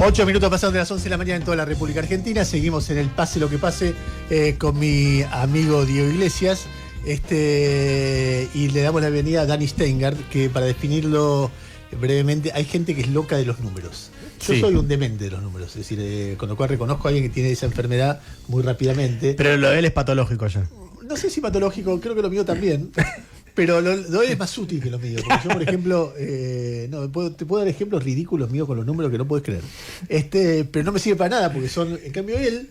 8 minutos pasaron de las 11 de la mañana en toda la República Argentina. Seguimos en el Pase lo que pase con mi amigo Diego Iglesias. Y le damos la bienvenida a Dani Steingart, que para definirlo brevemente, hay gente que es loca de los números. Yo soy un demente de los números, es decir, con lo cual reconozco a alguien que tiene esa enfermedad muy rápidamente. Pero lo de él es patológico ya. No sé si patológico, creo que lo mío también. Pero lo de él es más útil que lo mío. Porque yo, por ejemplo, te puedo dar ejemplos ridículos míos con los números que no puedes creer. Pero no me sirve para nada, porque son. En cambio, él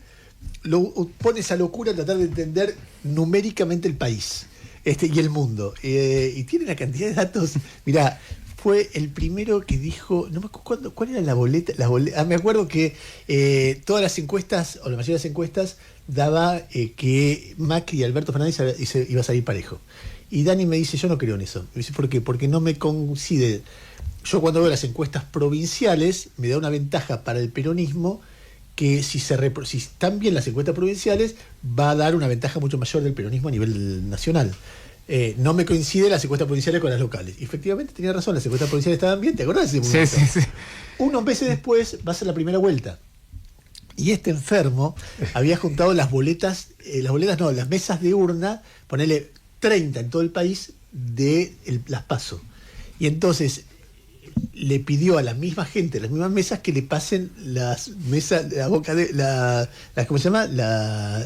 pone esa locura a tratar de entender numéricamente el país y el mundo. Y tiene una cantidad de datos. Mirá, fue el primero que dijo. No me acuerdo cuál era la boleta. Me acuerdo que todas las encuestas, o la mayoría de las encuestas, daba que Macri y Alberto Fernández iba a salir parejo. Y Dani me dice, yo no creo en eso. Me dice, ¿por qué? Porque no me coincide. Yo cuando veo las encuestas provinciales, me da una ventaja para el peronismo que si están bien las encuestas provinciales, va a dar una ventaja mucho mayor del peronismo a nivel nacional. No me coincide las encuestas provinciales con las locales. Y efectivamente tenía razón, las encuestas provinciales estaban bien, ¿te acordás de ese momento? Sí. Unos meses después va a ser la primera vuelta. Y este enfermo había juntado las mesas de urna, ponele 30 en todo el país de las PASO. Y entonces le pidió a la misma gente, las mismas mesas, que le pasen las mesas, ¿cómo se llama? Las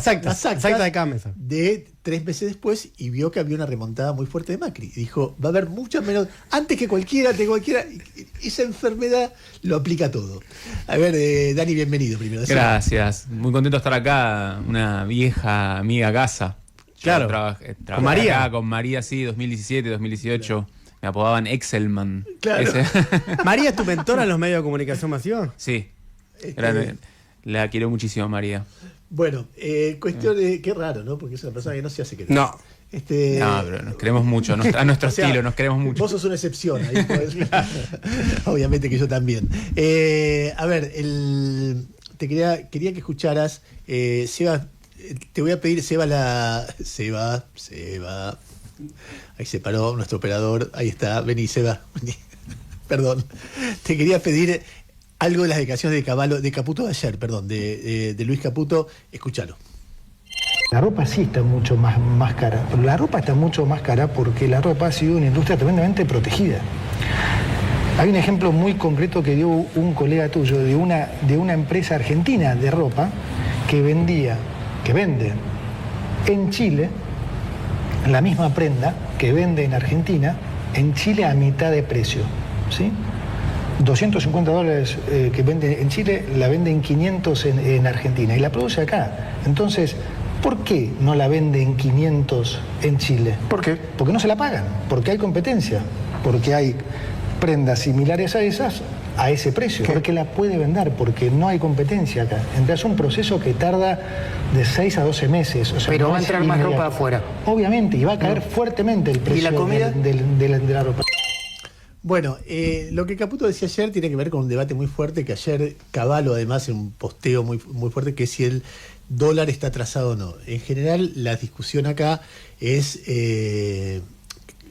actas de cada mesa. De 3 meses después, y vio que había una remontada muy fuerte de Macri. Y dijo, va a haber muchas menos, antes que cualquiera, esa enfermedad lo aplica a todo. A ver, Dani, bienvenido primero. Gracias, muy contento de estar acá, una vieja amiga casa. Claro, con María. Con María, sí, 2017, 2018. Claro. Me apodaban Excelman. Claro. ¿María es tu mentora en los medios de comunicación masiva? Sí. La quiero muchísimo, María. Bueno, cuestión de... Qué raro, ¿no? Porque es una persona que no se hace querer. No. No, pero nos queremos mucho. A nuestro estilo, nos queremos mucho. Vos sos una excepción. Ahí obviamente que yo también. A ver, quería que escucharas... Seba, te voy a pedir, Seba. Ahí se paró nuestro operador. Ahí está. Vení, Seba. Vení. Perdón. Te quería pedir algo de las declaraciones de Caputo de ayer, perdón, de Luis Caputo. Escúchalo. La ropa sí está mucho más cara, pero la ropa está mucho más cara porque la ropa ha sido una industria tremendamente protegida. Hay un ejemplo muy concreto que dio un colega tuyo de una empresa argentina de ropa que vende en Chile la misma prenda que vende en Argentina, en Chile a mitad de precio, ¿sí? $250 que vende en Chile, la vende en 500 en Argentina y la produce acá. Entonces, ¿por qué no la vende en 500 en Chile? ¿Por qué? Porque no se la pagan, porque hay competencia, porque hay prendas similares a esas a ese precio. ¿Por qué la puede vender? Porque no hay competencia acá. Entonces es un proceso que tarda de 6 a 12 meses. O sea, pero no va a entrar más ropa afuera. Obviamente, y va a caer fuertemente el precio. ¿Y la comida? De la ropa. Bueno, lo que Caputo decía ayer tiene que ver con un debate muy fuerte que ayer Cavallo, además, en un posteo muy fuerte, que es si el dólar está atrasado o no. En general, la discusión acá es,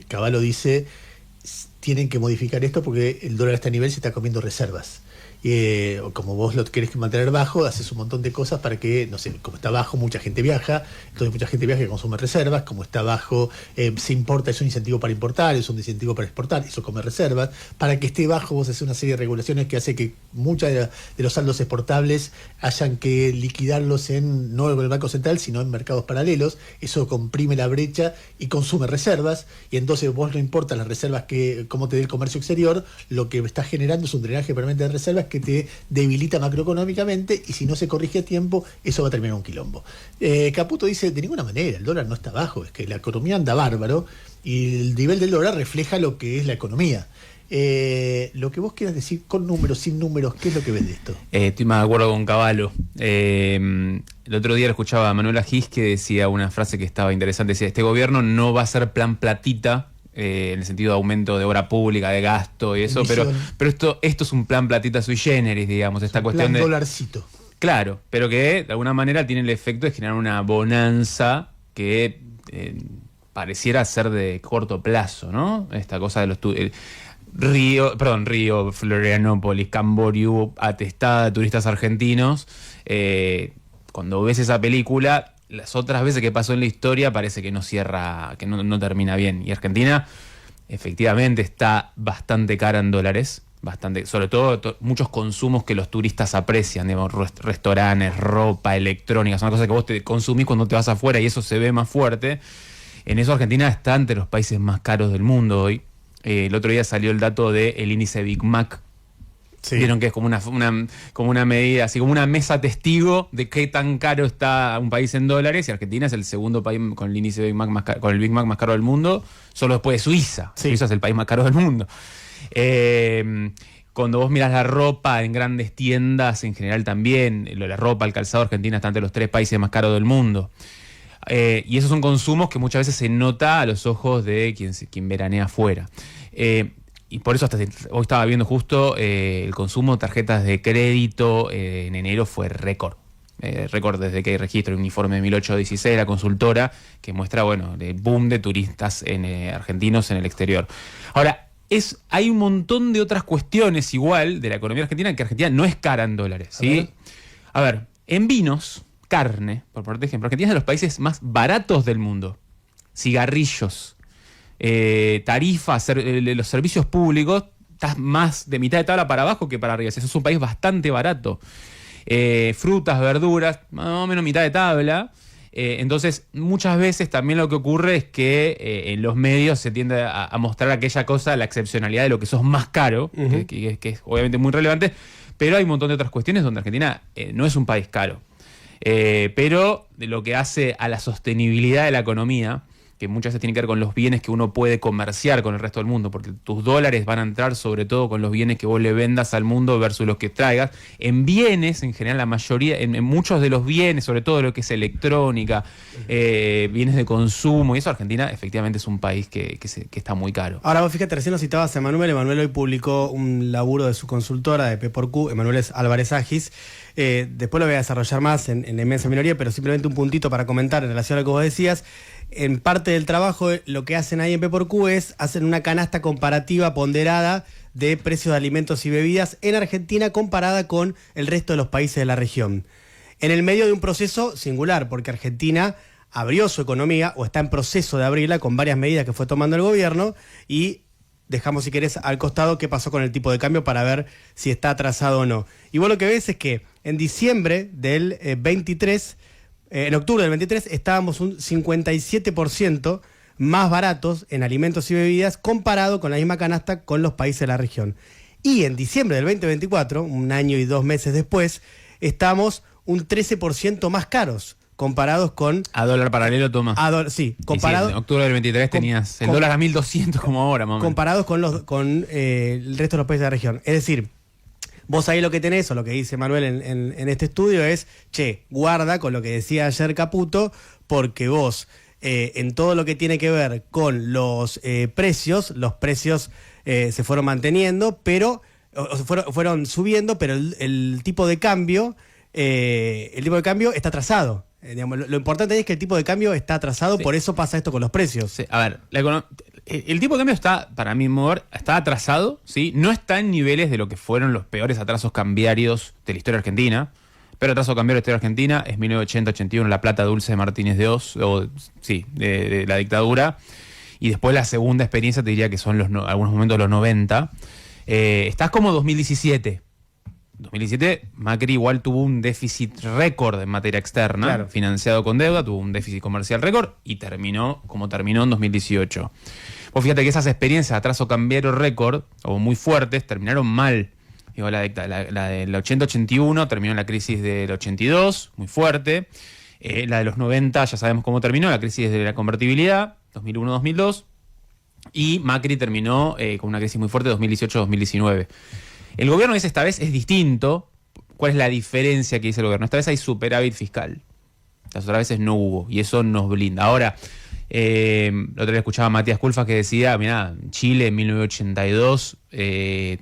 Cavallo dice, tienen que modificar esto porque el dólar a este nivel se está comiendo reservas. Como vos lo querés mantener bajo, haces un montón de cosas para que, no sé, como está bajo, mucha gente viaja, entonces mucha gente viaja que consume reservas, como está bajo, se importa, es un incentivo para importar, es un incentivo para exportar, eso come reservas. Para que esté bajo, vos haces una serie de regulaciones que hace que muchos de los saldos exportables hayan que liquidarlos no en el Banco Central, sino en mercados paralelos. Eso comprime la brecha y consume reservas, y entonces vos no importas las reservas cómo te dé el comercio exterior, lo que estás generando es un drenaje permanente de reservas que te debilita macroeconómicamente, y si no se corrige a tiempo, eso va a terminar un quilombo. Caputo dice, de ninguna manera, el dólar no está bajo, es que la economía anda bárbaro, y el nivel del dólar refleja lo que es la economía. Lo que vos quieras decir con números, sin números, ¿qué es lo que ves de esto? Estoy más de acuerdo con Cavallo. El otro día lo escuchaba a Manuela Gis, que decía una frase que estaba interesante, decía, este gobierno no va a ser plan platita, en el sentido de aumento de obra pública, de gasto y eso, pero esto es un plan platita sui generis, digamos, esta cuestión plan de dolarcito. Claro, pero que de alguna manera tiene el efecto de generar una bonanza que pareciera ser de corto plazo, ¿no? Esta cosa de los Río, Florianópolis, Camboriú, atestada de turistas argentinos. Cuando ves esa película, las otras veces que pasó en la historia parece que no cierra, que no termina bien. Y Argentina efectivamente está bastante cara en dólares, bastante, sobre todo muchos consumos que los turistas aprecian, digamos, restaurantes, ropa, electrónica, son cosas que vos te consumís cuando te vas afuera y eso se ve más fuerte. En eso Argentina está entre los países más caros del mundo hoy. El otro día salió el dato del índice Big Mac. Sí. Vieron que es como una medida, así como una mesa testigo de qué tan caro está un país en dólares, y Argentina es el segundo país con el índice Big Mac con el Big Mac más caro del mundo, solo después de Suiza. Sí. Suiza es el país más caro del mundo. Cuando vos mirás la ropa en grandes tiendas, en general también, la ropa, el calzado, Argentina está entre los 3 países más caros del mundo. Y esos son consumos que muchas veces se nota a los ojos de quien veranea afuera. Y por eso hoy estaba viendo justo el consumo de tarjetas de crédito en enero fue récord. Récord desde que hay registro, el informe de 1816, la consultora, que muestra, bueno, el boom de turistas argentinos en el exterior. Ahora, hay un montón de otras cuestiones igual de la economía argentina, que Argentina no es cara en dólares, ¿sí? A ver, en vinos, carne, por ejemplo, Argentina es de los países más baratos del mundo. Cigarrillos, tarifas, los servicios públicos, estás más de mitad de tabla para abajo que para arriba. Eso es un país bastante barato. Frutas, verduras, más o menos mitad de tabla. Entonces, muchas veces también lo que ocurre es que en los medios se tiende a mostrar aquella cosa, la excepcionalidad de lo que sos más caro, que es obviamente muy relevante, pero hay un montón de otras cuestiones donde Argentina no es un país caro. Pero de lo que hace a la sostenibilidad de la economía, que muchas veces tiene que ver con los bienes que uno puede comerciar con el resto del mundo, porque tus dólares van a entrar sobre todo con los bienes que vos le vendas al mundo versus los que traigas. En bienes, en general, la mayoría, en muchos de los bienes, sobre todo lo que es electrónica, bienes de consumo, y eso Argentina efectivamente es un país que está muy caro. Ahora vos fíjate, recién lo citabas a Emanuel. Emanuel hoy publicó un laburo de su consultora de P4Q, Emanuel Álvarez Agis. Después lo voy a desarrollar más en la inmensa minoría, pero simplemente un puntito para comentar en relación a lo que vos decías. En parte del trabajo, lo que hacen ahí en P4Q es hacen una canasta comparativa ponderada de precios de alimentos y bebidas en Argentina comparada con el resto de los países de la región. En el medio de un proceso singular, porque Argentina abrió su economía, o está en proceso de abrirla, con varias medidas que fue tomando el gobierno, y dejamos, si querés, al costado qué pasó con el tipo de cambio para ver si está atrasado o no. Y vos lo que ves es que en diciembre del 23... en octubre del 23 estábamos un 57% más baratos en alimentos y bebidas comparado con la misma canasta con los países de la región. Y en diciembre del 2024, un año y 2 meses después, estamos un 13% más caros comparados con... A dólar paralelo, toma. Sí, comparado... Sí, en octubre del 23 tenías el dólar a 1.200 como ahora, más o menos. Comparados con el resto de los países de la región. Es decir, vos ahí lo que tenés, o lo que dice Manuel en este estudio es, guarda con lo que decía ayer Caputo, porque vos, en todo lo que tiene que ver con los precios se fueron manteniendo, pero fueron subiendo, pero el tipo de cambio está atrasado. Digamos, lo importante es que el tipo de cambio está atrasado, sí. Por eso pasa esto con los precios. Sí. A ver, el tipo de cambio está, para mi mover, está atrasado, ¿sí? No está en niveles de lo que fueron los peores atrasos cambiarios de la historia argentina. Pero atraso cambiario de la historia argentina es 1980-81, la plata dulce de Martínez de Oz, de la dictadura. Y después la segunda experiencia te diría que son algunos momentos de los 90. Estás como 2017. 2017, Macri igual tuvo un déficit récord en materia externa, claro, financiado con deuda, tuvo un déficit comercial récord y terminó como terminó en 2018. Vos fíjate que esas experiencias de atraso cambiario récord, o muy fuertes, terminaron mal. Digo, la del 80-81 terminó en la crisis del 82, muy fuerte. La de los 90 ya sabemos cómo terminó, la crisis de la convertibilidad, 2001-2002. Y Macri terminó con una crisis muy fuerte, 2018-2019. El gobierno esta vez es distinto. ¿Cuál es la diferencia que dice el gobierno? Esta vez hay superávit fiscal. Las otras veces no hubo, y eso nos blinda. Ahora, la otra vez escuchaba a Matías Culfas que decía, mirá, Chile en 1982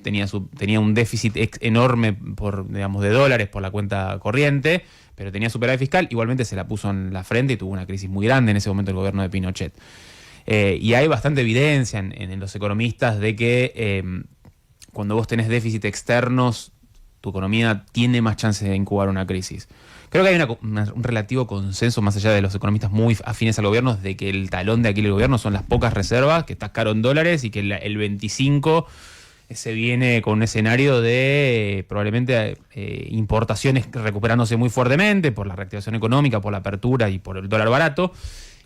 tenía un déficit enorme de dólares por la cuenta corriente, pero tenía superávit fiscal, igualmente se la puso en la frente y tuvo una crisis muy grande en ese momento el gobierno de Pinochet. Y hay bastante evidencia en los economistas de que cuando vos tenés déficit externos, tu economía tiene más chances de incubar una crisis. Creo que hay un relativo consenso, más allá de los economistas muy afines al gobierno, de que el talón de Aquiles del gobierno son las pocas reservas, que está caro en dólares y que el 25 se viene con un escenario de probablemente importaciones recuperándose muy fuertemente por la reactivación económica, por la apertura y por el dólar barato.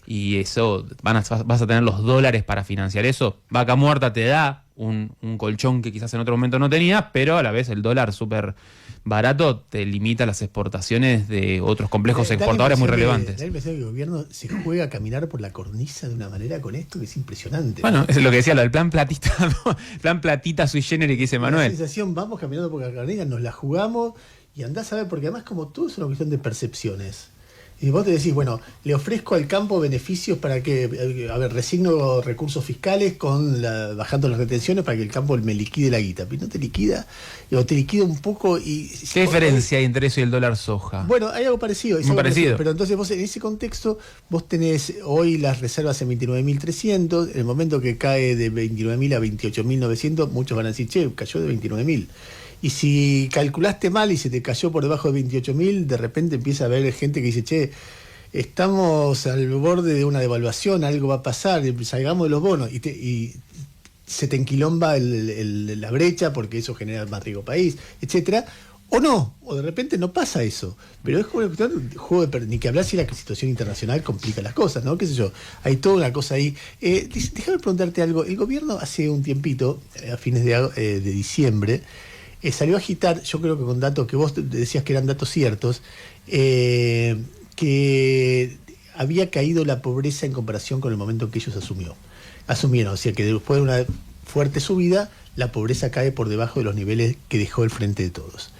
Y eso, vas a tener los dólares para financiar eso. Vaca Muerta te da un colchón que quizás en otro momento no tenías, pero a la vez el dólar súper barato te limita las exportaciones de otros complejos exportadores muy relevantes. Da la impresión que el gobierno se juega a caminar por la cornisa de una manera con esto que es impresionante. Bueno, es lo que decía, lo del plan platita, plan platita sui generis que dice Manuel. La sensación, vamos caminando por la cornisa, nos la jugamos y andás a ver, porque además como todo es una cuestión de percepciones. Y vos te decís, bueno, le ofrezco al campo beneficios para que, resigno recursos fiscales bajando las retenciones para que el campo me liquide la guita. Pero no te liquida, o te liquida un poco y... ¿Qué diferencia hay entre eso y el dólar soja? Bueno, hay algo parecido. Muy parecido. Pero entonces vos en ese contexto, vos tenés hoy las reservas en 29.300, en el momento que cae de 29.000 a 28.900, muchos van a decir, che, cayó de 29.000. Y si calculaste mal y se te cayó por debajo de 28.000, de repente empieza a haber gente que dice, che, estamos al borde de una devaluación, algo va a pasar, salgamos de los bonos. Y se te enquilomba la brecha porque eso genera más riesgo país, etcétera. O no, o de repente no pasa eso. Pero es como ni que hablar si la situación internacional complica las cosas, ¿no? Qué sé yo, hay toda una cosa ahí. Déjame preguntarte algo. El gobierno hace un tiempito, a fines de diciembre, salió a agitar, yo creo que con datos que vos decías que eran datos ciertos, que había caído la pobreza en comparación con el momento que ellos asumieron. O sea que después de una fuerte subida, la pobreza cae por debajo de los niveles que dejó el Frente de Todos.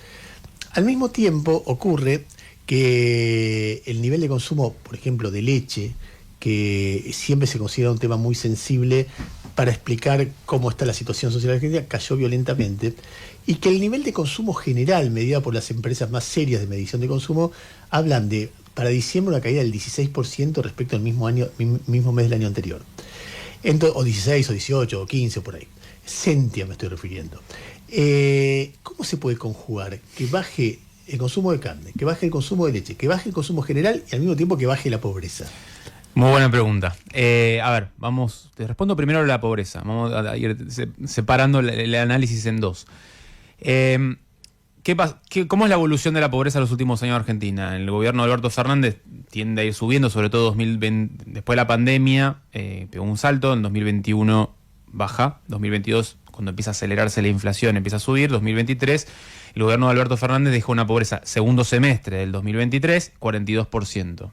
Al mismo tiempo ocurre que el nivel de consumo, por ejemplo, de leche, que siempre se considera un tema muy sensible para explicar cómo está la situación social argentina, cayó violentamente, y que el nivel de consumo general, medido por las empresas más serias de medición de consumo, hablan de, para diciembre, una caída del 16% respecto al mismo mes del año anterior. Entonces, o 16, o 18, o 15, o por ahí. Centia me estoy refiriendo. ¿Cómo se puede conjugar que baje el consumo de carne, que baje el consumo de leche, que baje el consumo general y al mismo tiempo que baje la pobreza? Muy buena pregunta. A ver, te respondo primero a la pobreza. Vamos a ir separando el análisis en dos. ¿Cómo es la evolución de la pobreza en los últimos años en Argentina? El gobierno de Alberto Fernández tiende a ir subiendo, sobre todo 2020, después de la pandemia, pegó un salto, en 2021 baja, 2022 cuando empieza a acelerarse la inflación empieza a subir, 2023 el gobierno de Alberto Fernández dejó una pobreza, segundo semestre del 2023, 42%.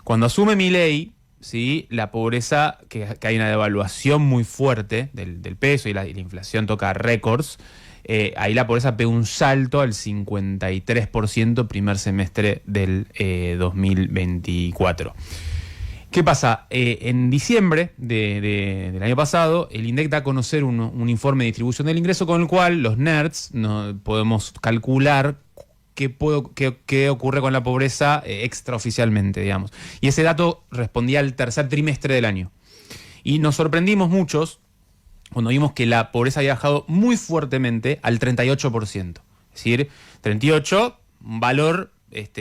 Cuando asume Milei, ¿sí? La pobreza, que hay una devaluación muy fuerte del peso y la inflación toca récords, ahí la pobreza pega un salto al 53% primer semestre del 2024. ¿Qué pasa? En diciembre del año pasado, el INDEC da a conocer un informe de distribución del ingreso con el cual los nerds podemos calcular qué ocurre con la pobreza extraoficialmente, digamos. Y ese dato respondía al tercer trimestre del año. Y nos sorprendimos muchos cuando vimos que la pobreza había bajado muy fuertemente al 38%. Es decir, 38, un valor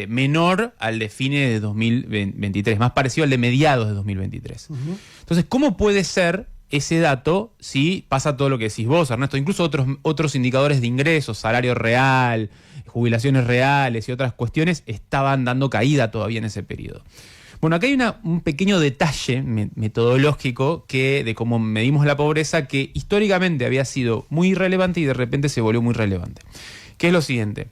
menor al de fines de 2023, más parecido al de mediados de 2023. Uh-huh. Entonces, ¿cómo puede ser ese dato si pasa todo lo que decís vos, Ernesto? Incluso otros indicadores de ingresos, salario real, jubilaciones reales y otras cuestiones estaban dando caída todavía en ese periodo. Bueno, acá hay un pequeño detalle metodológico de cómo medimos la pobreza que históricamente había sido muy irrelevante y de repente se volvió muy relevante. Que es lo siguiente.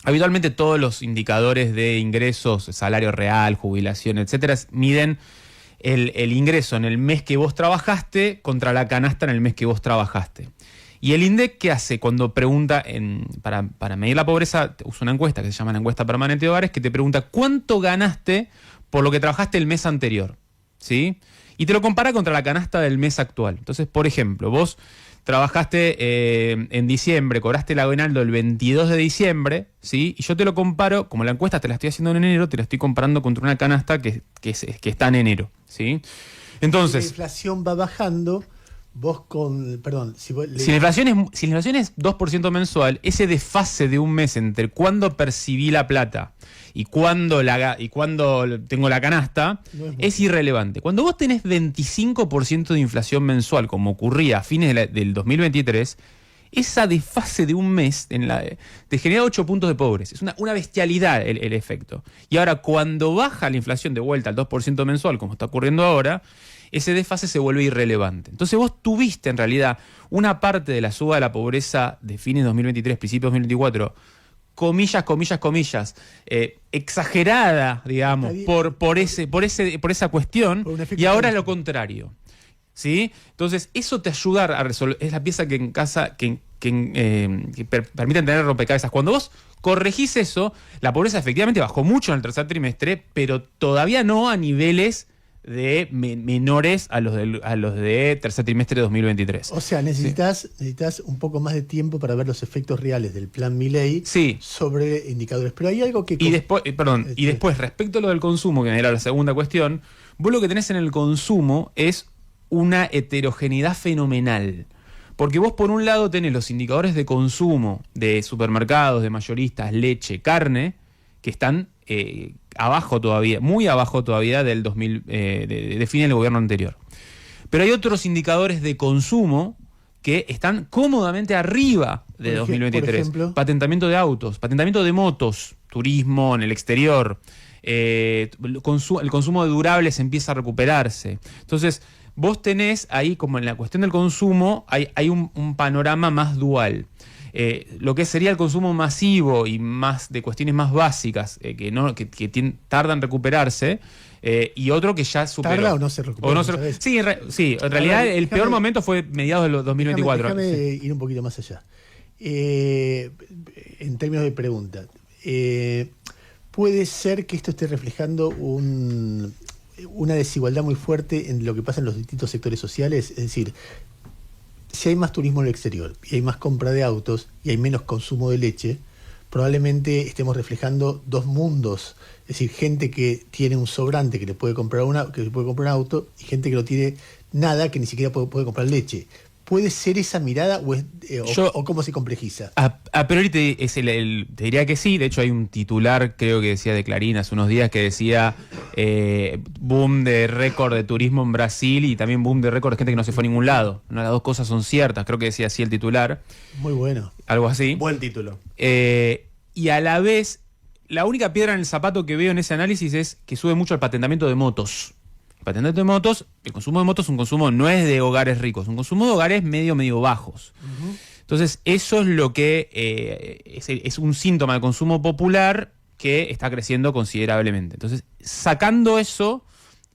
Habitualmente todos los indicadores de ingresos, salario real, jubilación, etcétera, miden el ingreso en el mes que vos trabajaste contra la canasta en el mes que vos trabajaste. Y el INDEC, ¿qué hace? Cuando pregunta, para medir la pobreza, usa una encuesta que se llama la encuesta permanente de hogares, que te pregunta cuánto ganaste por lo que trabajaste el mes anterior, ¿sí? Y te lo compara contra la canasta del mes actual. Entonces, por ejemplo, vos trabajaste en diciembre, cobraste el aguinaldo el 22 de diciembre, ¿sí? Y yo te lo comparo, como la encuesta te la estoy haciendo en enero, te la estoy comparando contra una canasta que está en enero, ¿sí? Entonces, si la inflación va bajando, vos con... Perdón, si la inflación es 2% mensual, ese desfase de un mes entre cuándo percibí la plata y cuándo tengo la canasta es irrelevante. Cuando vos tenés 25% de inflación mensual, como ocurría a fines del 2023, esa desfase de un mes te genera 8 puntos de pobres. Es una bestialidad el efecto. Y ahora, cuando baja la inflación de vuelta al 2% mensual, como está ocurriendo ahora, ese desfase se vuelve irrelevante. Entonces vos tuviste en realidad una parte de la suba de la pobreza de fines de 2023, principios de 2024, comillas, exagerada, digamos, por esa cuestión, y ahora es lo contrario. ¿Sí? Entonces, eso te ayuda a resolver, es la pieza que permite tener rompecabezas. Cuando vos corregís eso, la pobreza efectivamente bajó mucho en el tercer trimestre, pero todavía no a niveles de menores a los de tercer trimestre de 2023. O sea, necesitas un poco más de tiempo para ver los efectos reales del plan Milei sobre indicadores. Pero hay algo que... Y después, respecto a lo del consumo, que era la segunda cuestión, vos lo que tenés en el consumo es una heterogeneidad fenomenal. Porque vos por un lado tenés los indicadores de consumo de supermercados, de mayoristas, leche, carne, que están abajo todavía, muy abajo todavía del 2000, de fin del gobierno anterior. Pero hay otros indicadores de consumo que están cómodamente arriba de 2023. Por ejemplo, patentamiento de autos, patentamiento de motos, turismo en el exterior, el consumo de durables empieza a recuperarse. Entonces, vos tenés ahí, como en la cuestión del consumo, hay un panorama más dual. Lo que sería el consumo masivo y más de cuestiones más básicas que tardan en recuperarse, y otro que ya superó. ¿Tarda o no se recupera? Sí, en realidad el peor momento fue mediados de 2024. Déjame ir un poquito más allá. En términos de pregunta, ¿puede ser que esto esté reflejando una desigualdad muy fuerte en lo que pasa en los distintos sectores sociales? Es decir, si hay más turismo en el exterior y hay más compra de autos y hay menos consumo de leche, probablemente estemos reflejando dos mundos. Es decir, gente que tiene un sobrante que le puede comprar un auto, y gente que no tiene nada, que ni siquiera puede comprar leche. ¿Puede ser esa mirada o cómo se complejiza? A priori te diría que sí. De hecho, hay un titular, creo que decía de Clarín hace unos días, que decía boom de récord de turismo en Brasil y también boom de récord de gente que no se fue a ningún lado. No, las dos cosas son ciertas. Creo que decía así el titular. Muy bueno. Algo así. Buen título. Y a la vez, la única piedra en el zapato que veo en ese análisis es que sube mucho el patentamiento de motos. Patentamiento de motos, el consumo de motos no es de hogares ricos, es un consumo de hogares medio bajos. Uh-huh. Entonces, eso es lo que es un síntoma del consumo popular que está creciendo considerablemente. Entonces, sacando eso,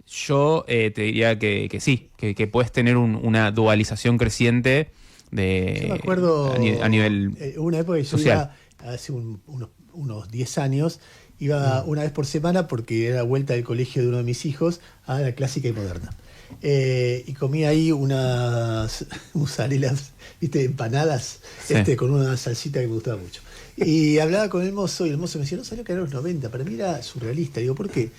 yo te diría que sí, que puedes tener una dualización creciente yo me acuerdo, a nivel una época que yo social. Iba, hace unos 10 años, iba una vez por semana, porque era vuelta del colegio de uno de mis hijos, a la clásica y moderna. Y comí ahí unas mozzarellas, empanadas, sí, con una salsita que me gustaba mucho. Y hablaba con el mozo, y el mozo me decía, no sabía que eran los 90, para mí era surrealista. Digo, ¿por qué?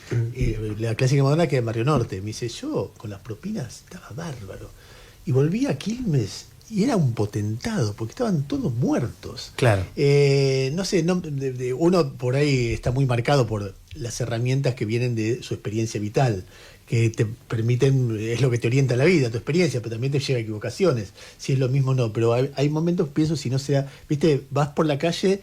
La clásica y moderna queda en Barrio Norte. Me dice, yo con las propinas estaba bárbaro. Y volví a Quilmes y era un potentado, porque estaban todos muertos. Claro. No sé, uno por ahí está muy marcado por las herramientas que vienen de su experiencia vital, que te permiten, es lo que te orienta la vida, tu experiencia, pero también te lleva a equivocaciones. Si es lo mismo, no. Pero hay momentos, pienso, si no sea, viste, vas por la calle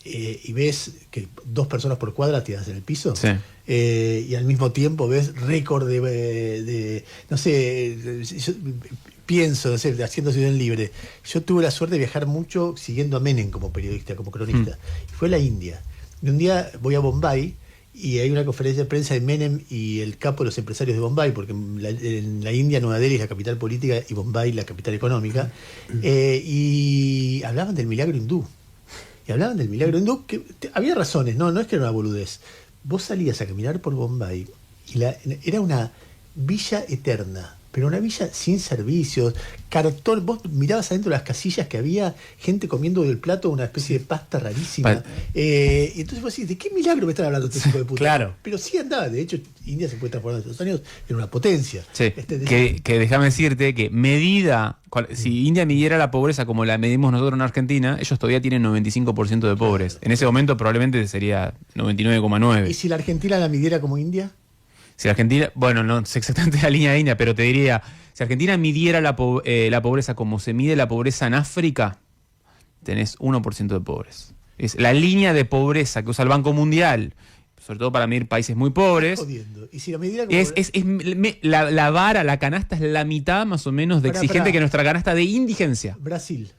y ves que 2 personas por cuadra tiradas en el piso. Sí. Y al mismo tiempo ves récord de no sé, pienso, no sé, haciendo Ciudad Libre. Yo tuve la suerte de viajar mucho siguiendo a Menem como periodista, como cronista. Y fue a la India. Y un día voy a Bombay y hay una conferencia de prensa de Menem y el capo de los empresarios de Bombay, porque en la India Nueva Delhi es la capital política y Bombay la capital económica, y hablaban del milagro hindú. Y hablaban del milagro hindú, que había razones, no es que era una boludez. Vos salías a caminar por Bombay y era una villa eterna, pero una villa sin servicios, cartón. Vos mirabas adentro de las casillas que había gente comiendo del plato una especie de pasta rarísima. Y entonces vos decís, ¿de qué milagro me están hablando estos hijos de puta? Claro. Pero sí andaba. De hecho, India se puede transformar en estos años en una potencia. Sí, que déjame decirte que si India midiera la pobreza como la medimos nosotros en Argentina, ellos todavía tienen 95% de pobres. En ese momento probablemente sería 99,9. ¿Y si la Argentina la midiera como India? Si Argentina, bueno, no sé exactamente la línea de India, pero te diría, si Argentina midiera la pobreza como se mide la pobreza en África, tenés 1% de pobres. Es la línea de pobreza que usa el Banco Mundial, sobre todo para medir países muy pobres. Jodiendo. ¿Y si la midiera como la vara, la canasta es la mitad más o menos de exigente que nuestra canasta de indigencia. Brasil,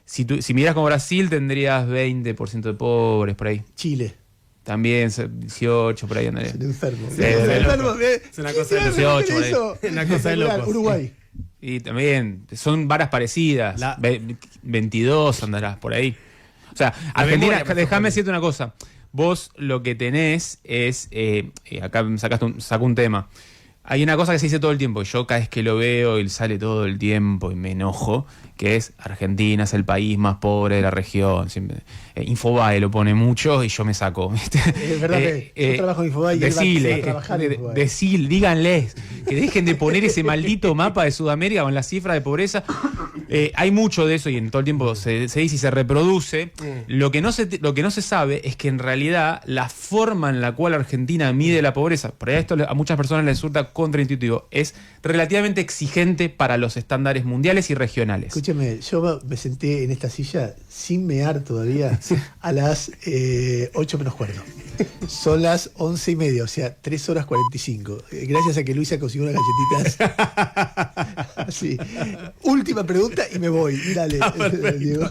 Si midieras como Brasil, tendrías 20% de pobres por ahí. Chile? También 18, por ahí andaría. Es enfermo. Sí, Es de enfermo. Es una cosa de los 18 por ahí. Una cosa de locos. Uruguay. Y también son varas parecidas. 22 andarás por ahí. O sea, Argentina, déjame decirte una cosa. Vos lo que tenés es. Acá saco un tema. Hay una cosa que se dice todo el tiempo. Yo cada vez que lo veo y sale todo el tiempo y me enojo. Que es Argentina es el país más pobre de la región. Infobae lo pone mucho y yo me saco. Es verdad que yo trabajo en Infobae y él va a trabajar en Infobae. Díganles que dejen de poner ese maldito mapa de Sudamérica con la cifra de pobreza. Hay mucho de eso y en todo el tiempo se dice y se reproduce. Lo que no se sabe es que en realidad la forma en la cual Argentina mide la pobreza, por ahí esto a muchas personas les resulta contraintuitivo, es relativamente exigente para los estándares mundiales y regionales. Escúcheme, yo me senté en esta silla sin mear todavía a las 8 menos cuarto. Son las 11:30, o sea, 3 horas 45. Gracias a que Luisa consiguió unas galletitas. Sí. Última pregunta y me voy. Dale, Diego.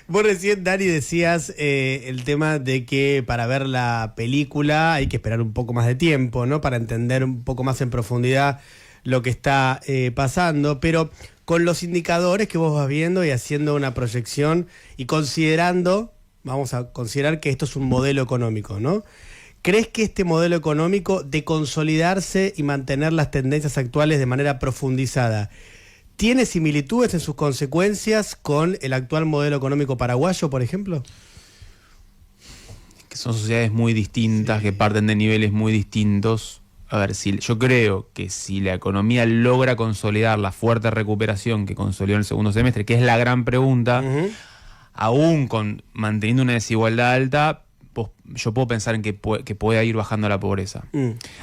Vos recién, Dani, decías el tema de que para ver la película hay que esperar un poco más de tiempo, ¿no? Para entender un poco más en profundidad lo que está pasando, pero con los indicadores que vos vas viendo y haciendo una proyección y considerando, vamos a considerar que esto es un modelo económico, ¿no? ¿Crees que este modelo económico de consolidarse y mantener las tendencias actuales de manera profundizada tiene similitudes en sus consecuencias con el actual modelo económico paraguayo, por ejemplo? Que son sociedades muy distintas, que parten de niveles muy distintos. A ver, yo creo que si la economía logra consolidar la fuerte recuperación que consolidó en el segundo semestre, que es la gran pregunta, aún manteniendo una desigualdad alta, yo puedo pensar en que pueda ir bajando la pobreza.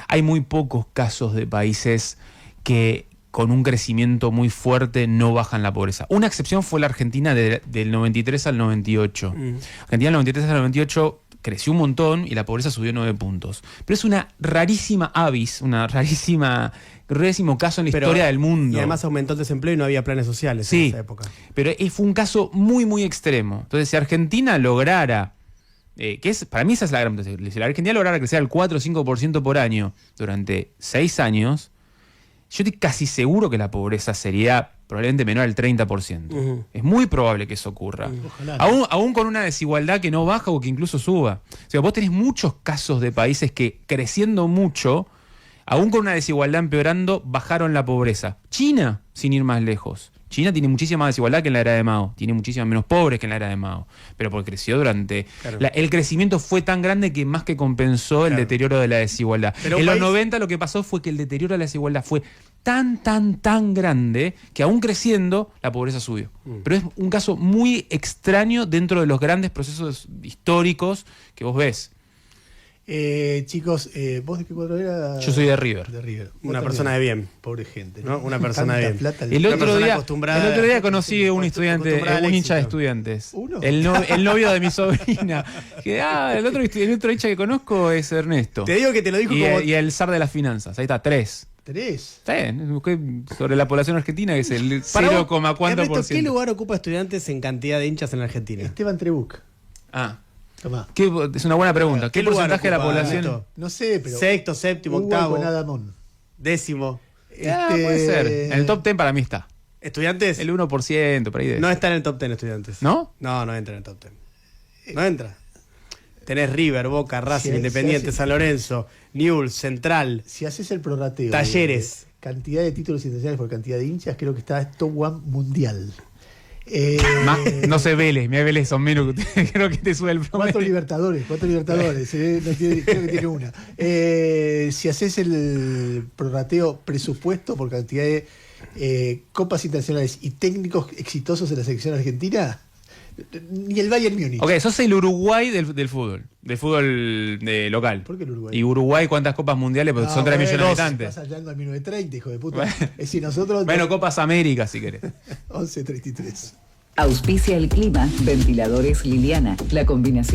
Hay muy pocos casos de países que con un crecimiento muy fuerte no bajan la pobreza. Una excepción fue la Argentina del 93 al 98. Argentina del 93 al 98 creció un montón y la pobreza subió 9 puntos. Pero es una rarísima rarísimo caso en la historia del mundo. Y además aumentó el desempleo y no había planes sociales en esa época. Pero fue un caso muy, muy extremo. Entonces, si Argentina lograra, para mí esa es la gran pregunta, si la Argentina lograra crecer al 4 o 5% por año durante 6 años, yo estoy casi seguro que la pobreza sería probablemente menor al 30%. Es muy probable que eso ocurra. Aún con una desigualdad que no baja o que incluso suba. O sea, vos tenés muchos casos de países que creciendo mucho, aún con una desigualdad empeorando, bajaron la pobreza. China, sin ir más lejos. China tiene muchísima más desigualdad que en la era de Mao. Tiene muchísimas menos pobres que en la era de Mao. Pero porque creció durante... Claro. El crecimiento fue tan grande que más que compensó el deterioro de la desigualdad. Pero en los 90 lo que pasó fue que el deterioro de la desigualdad fue tan grande que aún creciendo la pobreza subió. Pero es un caso muy extraño dentro de los grandes procesos históricos que vos ves. Chicos, ¿vos de qué cuadro era? Yo soy de River. De River. Una persona de bien. Pobre gente, ¿no? Una persona de bien. El otro día conocí un estudiante, un hincha de Estudiantes. ¿Uno? El novio de mi sobrina. Que, el otro hincha que conozco es Ernesto. Te digo que te lo dijo y el zar de las finanzas. Ahí está, 3. Busqué sobre la población argentina, que es el 0,4%. ¿Qué lugar ocupa Estudiantes en cantidad de hinchas en la Argentina? Esteban Trebuch. Tomá. Es una buena pregunta. ¿Qué porcentaje de la población? No sé, pero... Sexto, séptimo, octavo. Décimo. Puede ser. En el top 10 para mí está. ¿Estudiantes? El 1%, por ahí. No está en el top 10 Estudiantes. ¿No? No entra en el top 10. No entra. Tenés River, Boca, Racing, Independiente, San Lorenzo, Newell's, Central. Si haces el prorrateo. Talleres. cantidad de títulos internacionales por cantidad de hinchas, creo que está top 1 mundial. No sé Vélez, mira Vélez son menos que usted, creo que te sube el promedio. 4 Libertadores, no tiene, creo que tiene una. Si haces el prorrateo presupuesto por cantidad de copas internacionales y técnicos exitosos en la selección argentina, ni el Bayern Múnich. Ok, sos el Uruguay del fútbol local. ¿Por qué el Uruguay? ¿Y Uruguay cuántas copas mundiales? Porque son 3 millones de habitantes. Estás hablando de 1930, hijo de puta. Es decir, nosotros... Bueno, Copas América, si querés. 11:33. Auspicia el clima, ventiladores Liliana, la combinación